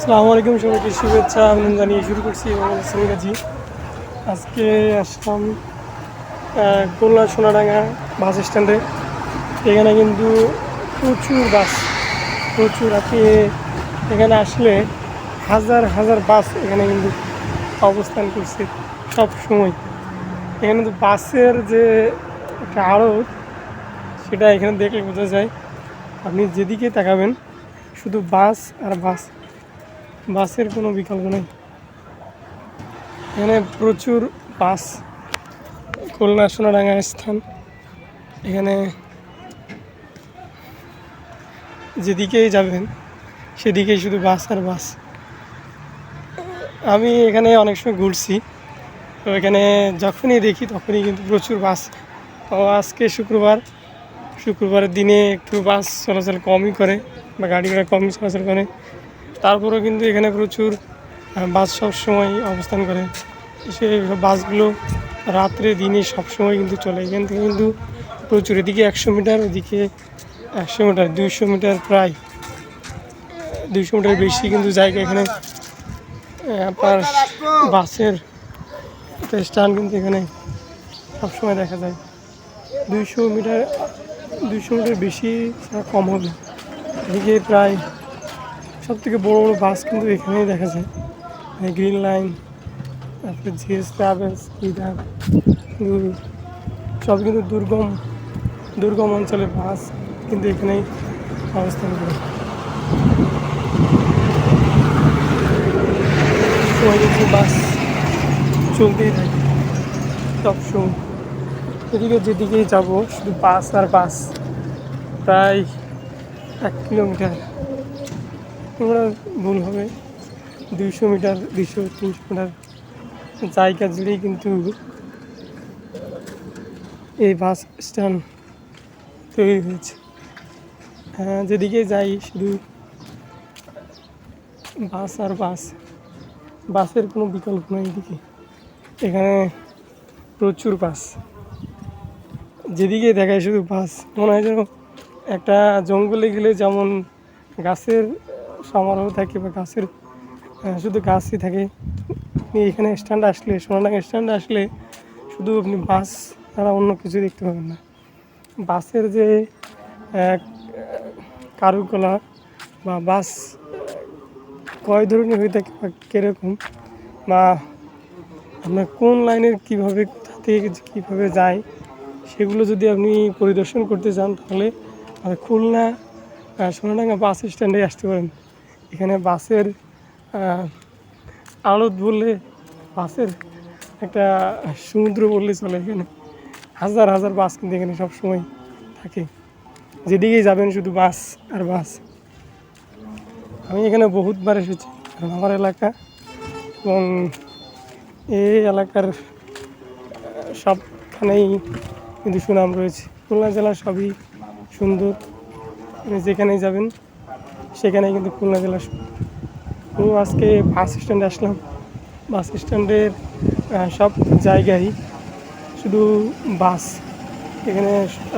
আসসালামু আলাইকুম, সবাইকে শুভেচ্ছা অভিনন্দন জানিয়ে শুরু করছি গাজী। আজকে আসলাম খুলনা সোনাডাঙ্গা বাস স্ট্যান্ডে। এখানে কিন্তু প্রচুর বাস, প্রচুর। আপনি এখানে আসলে হাজার হাজার বাস এখানে কিন্তু অবস্থান করছে সব সময়। এখানে তো বাসের যে একটা আড়ত, সেটা এখানে দেখলে বোঝা যায়। আপনি যেদিকে তাকাবেন শুধু বাস আর বাস, বাসের কোনো বিকল্প নেই। এখানে প্রচুর বাস, খুলনা সোনাডাঙ্গা স্থান। এখানে যেদিকেই যাবেন সেদিকেই শুধু বাস আর বাস। আমি এখানে অনেক সময় ঘুরছি, তো এখানে যখনই দেখি তখনই কিন্তু প্রচুর বাস। তো আজকে শুক্রবারের দিনে একটু বাস চলাচল কমই করে বা গাড়ি ঘোড়া কমই চলাচল করে। তারপরেও কিন্তু এখানে প্রচুর বাস সবসময় অবস্থান করে। সেই বাসগুলো রাত্রে দিনে সবসময় কিন্তু চলে। এখান থেকে কিন্তু প্রচুর, এদিকে 100 মিটার, ওদিকে 100 মিটার, 200 মিটার, প্রায় 200 মিটার বেশি কিন্তু জায়গা এখানে আপনার বাসের একটা স্ট্যান্ড কিন্তু এখানে সবসময় দেখা যায়। 200 মিটার বেশি কম হবে। এদিকে প্রায় সবথেকে বড় বড় বাস কিন্তু এখানেই দেখা যায়। গ্রিন লাইন, তারপরে জিএস ট্রাভেলস, সব কিন্তু দুর্গম অঞ্চলের বাস কিন্তু এখানেই অবস্থান করে। সময় কিন্তু বাস চলতেই থাকে সবসময়। এদিকে যেদিকেই যাব শুধু বাস আর বাস। প্রায় 1 কিলোমিটার, তোমরা ভুল হবে, 200 মিটার, 200-300 মিটার জায়গা জুড়েই কিন্তু এই বাস স্ট্যান্ড তৈরি হয়েছে। হ্যাঁ, যেদিকে যাই শুধু বাস আর বাস, বাসের কোনো বিকল্প নেই। এদিকে এখানে প্রচুর বাস, যেদিকে দেখায় শুধু বাস। মনে হয় যেন একটা জঙ্গলে গেলে যেমন গাছের সমারোহ থাকে বা গাছের শুধু গাছই থাকে, আপনি এখানে স্ট্যান্ডে আসলে, সোনাডাঙ্গা স্ট্যান্ডে আসলে শুধু আপনি বাস ছাড়া অন্য কিছু দেখতে পাবেন না। বাসের যে কারুকলা বা বাস কয় ধরনের হয়ে থাকে বা কীরকম, বা আপনার কোন লাইনের কীভাবে, কোথা থেকে কীভাবে যায়, সেগুলো যদি আপনি পরিদর্শন করতে চান তাহলে খুলনা সোনাডাঙ্গা বাস স্ট্যান্ডে আসতে পারেন। এখানে বাসের আড়ত বললে, বাসের একটা সমুদ্র বললে চলে। এখানে হাজার হাজার বাস কিন্তু এখানে সবসময় থাকে। যেদিকেই যাবেন শুধু বাস আর বাস। আমি এখানে বহুতবার এসেছি, কারণ আমার এলাকা এবং এই এলাকার সবখানেই কিন্তু সুনাম রয়েছে। খুলনা জেলার সবই সুন্দর, যেখানেই যাবেন সেখানেই কিন্তু খুলনা জেলা সুন্দর। তো আজকে বাস স্ট্যান্ডে আসলাম। বাস স্ট্যান্ডের সব জায়গায় শুধু বাস। এখানে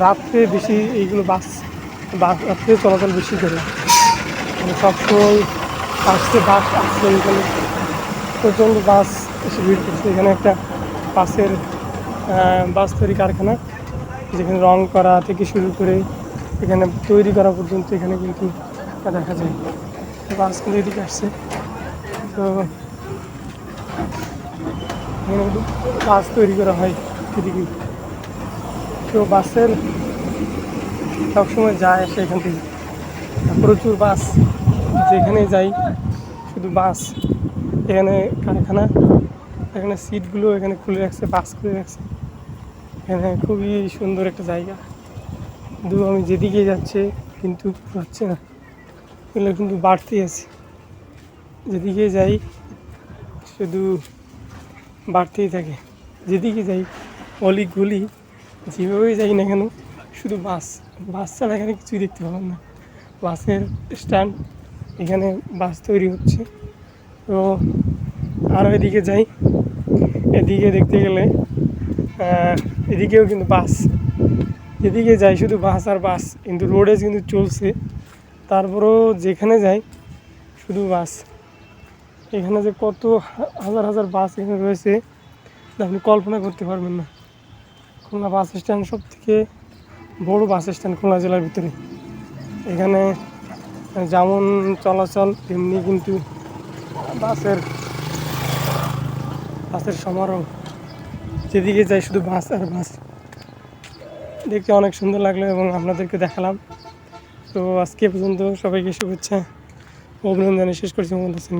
রাত্রে বেশি এইগুলো বাস রাত্রে চলাচল বেশি করে, মানে সবসময় বাস আসছে। এখানে প্রচণ্ড বাস এসে ভিড় করছে। এখানে একটা বাস তৈরি কারখানা, যেখানে রং করা থেকে শুরু করে এখানে তৈরি করা পর্যন্ত এখানে কিন্তু দেখা যায়। বাস কিন্তু এদিকে আসছে, তো এখানে কিন্তু বাস তৈরি করা হয় এদিকে। তো বাসের সবসময় যায় আসে এখান থেকে প্রচুর বাস। যেখানে যাই শুধু বাস। এখানে কারখানা, এখানে সিটগুলো এখানে খুলে রাখছে, বাস খুলে রাখছে। এখানে খুবই সুন্দর একটা জায়গা, কিন্তু আমি যেদিকে যাচ্ছে কিন্তু হচ্ছে না, এগুলো কিন্তু বাড়তেই আছে। যেদিকে যাই শুধু বাড়তেই থাকে। যেদিকে যাই অলি গলি, যেভাবেই যাই না কেন শুধু বাস। বাস ছাড়া এখানে কিছুই দেখতে পাবেন না। বাসের স্ট্যান্ড, এখানে বাস তৈরি হচ্ছে। তো আরও এদিকে যাই, এদিকে দেখতে গেলে এদিকেও কিন্তু বাস। যেদিকে যাই শুধু বাস আর বাস, কিন্তু রোডে কিন্তু চলছে। তারপরেও যেখানে যাই শুধু বাস। এখানে যে কত হাজার হাজার বাস এখানে রয়েছে তা আপনি কল্পনা করতে পারবেন না। খুলনা বাস স্ট্যান্ড সব থেকে বড় বাস স্ট্যান্ড খুলনা জেলার ভিতরে। এখানে যেমন চলাচল তেমনি কিন্তু বাসের বাসের সমারোহ, যেদিকে যাই শুধু বাস আর বাস। দেখতে অনেক সুন্দর লাগলো এবং আপনাদেরকে দেখালাম। তো আজকে পর্যন্ত সবাইকে শুভেচ্ছা ও অভিনন্দন শেষ করছি মোহাম্মদ হোসেন।